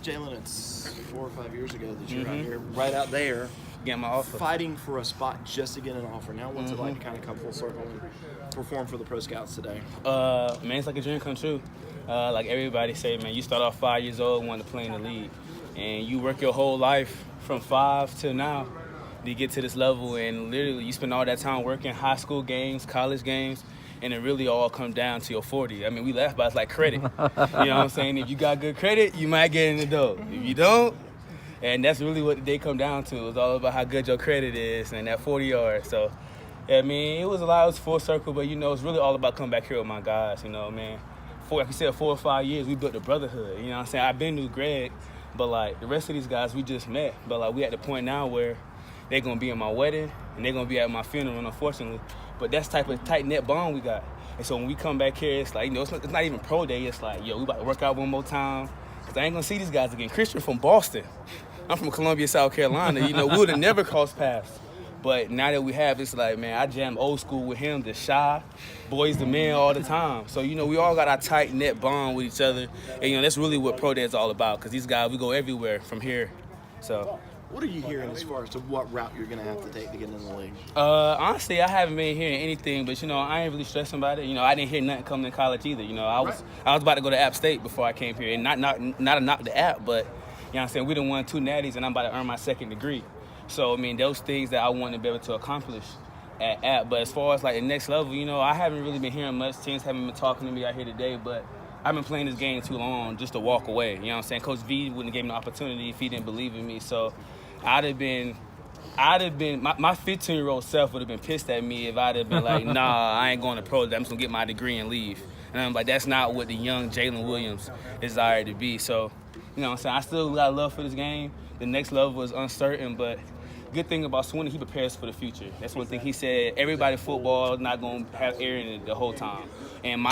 Jaylen, it's 4 or 5 years ago that you're out here, right out there, Getting my offer. fighting for a spot just to get an offer. Now, what's it like to kind of come full circle and perform for the Pro Scouts today? Man, it's like a dream come true. Like everybody say, man, you start off 5 years old wanting to play in the league, and you work your whole life from 5 to now to get to this level, and literally you spend all that time working high school games, college games, and it really all come down to your 40. I mean, we laugh about it's like credit. You know what I'm saying? If you got good credit, you might get in the door. If you don't, and that's really what the day come down to. It's all about how good your credit is and that 40 yards. So, yeah, I mean, it was full circle, but, it's really all about coming back here with my guys, man. Like you said, 4 or 5 years, we built a brotherhood. You know what I'm saying? I've been to Greg, but, like, the rest of these guys we just met. But, like, we at the point now where they're going to be in my wedding and they're going to be at my funeral, unfortunately. But that's the type of tight-knit bond we got. And so when we come back here, it's like, it's not even pro day. It's like, we about to work out one more time. Because I ain't going to see these guys again. Christian from Boston. I'm from Columbia, South Carolina. We would have never crossed paths. But now that we have, it's like, man, I jam old school with him, the shy, boys, the men all the time. So, we all got our tight-knit bond with each other. And, that's really what pro day is all about. Because these guys, we go everywhere from here. So... What are you hearing as far as to what route you're going to have to take to get in the league? Honestly, I haven't been hearing anything, but, I ain't really stressing about it. I didn't hear nothing coming to college either. I was about to go to App State before I came here. And not to knock the app, but, what I'm saying, we done won 2 natties, and I'm about to earn my 2nd degree. So, those things that I want to be able to accomplish at App. But as far as, like, the next level, I haven't really been hearing much. Teams haven't been talking to me out here today, but I've been playing this game too long just to walk away. You know what I'm saying? Coach V wouldn't have given me the opportunity if he didn't believe in me. So I'd have been, my 15-year-old self would have been pissed at me if I'd have been like, nah, I ain't going to pro. I'm just going to get my degree and leave. And I'm like, that's not what the young Jaylen Williams desired to be. So, what I'm saying? I still got love for this game. The next level is uncertain, but good thing about Sweeney, he prepares for the future. That's one thing he said. Everybody football is not going to have air in it the whole time. And my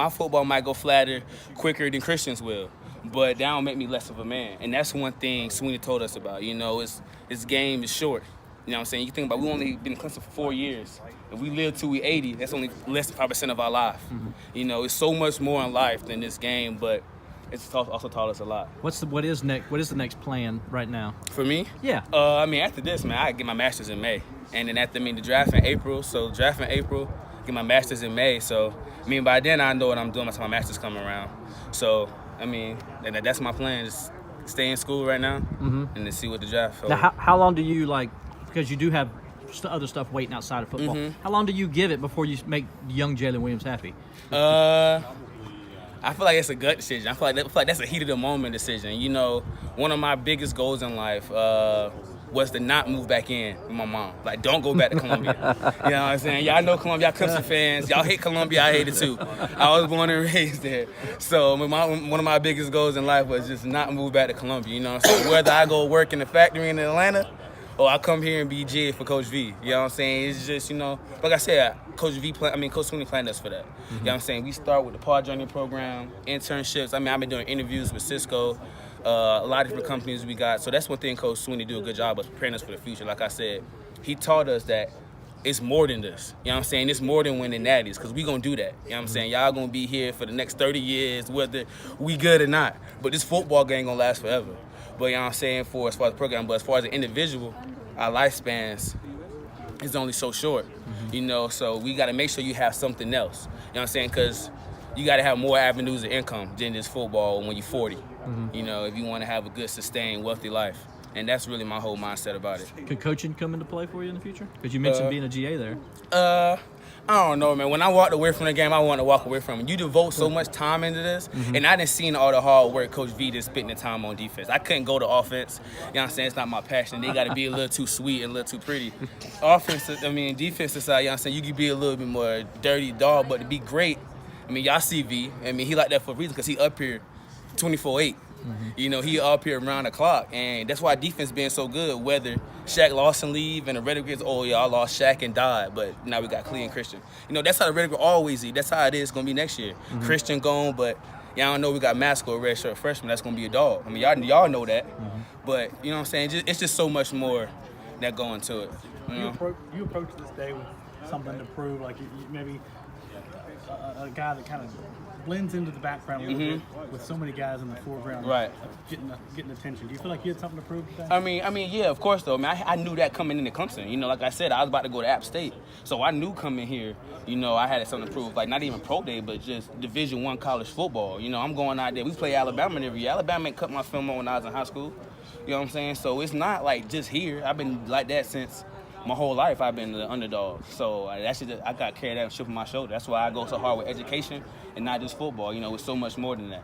football might go flatter quicker than Christian's will. But that don't make me less of a man. And that's one thing Sweeney told us about. This game is short. You know what I'm saying? You think about, we only been in Clemson for 4 years. If we live till we 80, that's only less than 5% of our life. Mm-hmm. It's so much more in life than this game, but it's also taught us a lot. What is the next plan right now? For me? Yeah. After this, man, I get my master's in May. And then after, the draft in April. So draft in April, get my master's in May. So, by then I know what I'm doing by the time my master's coming around. So, that's my plan, just stay in school right now and then see what the draft holds. Now, how long do you, because you do have other stuff waiting outside of football, how long do you give it before you make young Jaylen Williams happy? I feel like it's a gut decision. I feel like that's a heat of the moment decision. One of my biggest goals in life was to not move back in with my mom. Like, don't go back to Columbia. You know what I'm saying? Y'all know Columbia, y'all Clemson fans. Y'all hate Columbia, I hate it too. I was born and raised there. So one of my biggest goals in life was just not move back to Columbia, So whether I go work in the factory in Atlanta or I come here and be G for Coach V, you know what I'm saying? It's just, like I said, Coach Sweeney planned us for that. You know what I'm saying? We start with the Pod Journey program, internships. I've been doing interviews with Cisco, a lot of different companies we got. So that's one thing Coach Sweeney do a good job of preparing us for the future. Like I said, he taught us that it's more than this. You know what I'm saying? It's more than winning natties, because we going to do that. You know what I'm saying? Y'all going to be here for the next 30 years, whether we good or not. But this football game going to last forever. But, you know what I'm saying, as far as the program, but as far as the individual, our lifespans is only so short. So we got to make sure you have something else. You know what I'm saying? Because you got to have more avenues of income than just football when you're 40. If you want to have a good, sustained, wealthy life. And that's really my whole mindset about it. Could coaching come into play for you in the future? Because you mentioned being a GA there. I don't know, man. When I walked away from the game, I wanted to walk away from it. You devote so much time into this, and I didn't see all the hard work Coach V did spending the time on defense. I couldn't go to offense. You know what I'm saying? It's not my passion. They got to be a little too sweet and a little too pretty. Defensive side, you know what I'm saying? You could be a little bit more dirty dog, but to be great, y'all see V. He like that for a reason, because he up here 24/8. He up here around the clock, and that's why defense being so good. Whether Shaq Lawson leave and the Red Grizz, y'all lost Shaq and died, but now we got Clee and Christian. That's how the Red Grizz always is. That's how it is going to be next year. Christian gone, but y'all know we got Masco, a redshirt freshman. That's going to be a dog. Y'all know that. But, you know what I'm saying? It's just so much more that go into it. You approach this day with something to prove, like maybe a guy that kind of blends into the background a little bit with so many guys in the foreground, Right. Getting attention. Do you feel like you had something to prove today? I mean, yeah, of course though. I knew that coming into Clemson. You know, like I said, I was about to go to App State, so I knew coming here, you know, I had something to prove. Like not even pro day, but just Division I college football. You know, I'm going out there. We play Alabama every year. Alabama ain't cut my film on when I was in high school. You know what I'm saying? So it's not like just here. I've been like that since my whole life. I've been the underdog. So that shit, I got carried that shit on my shoulder. That's why I go so hard with education and not just football. You know, it's so much more than that.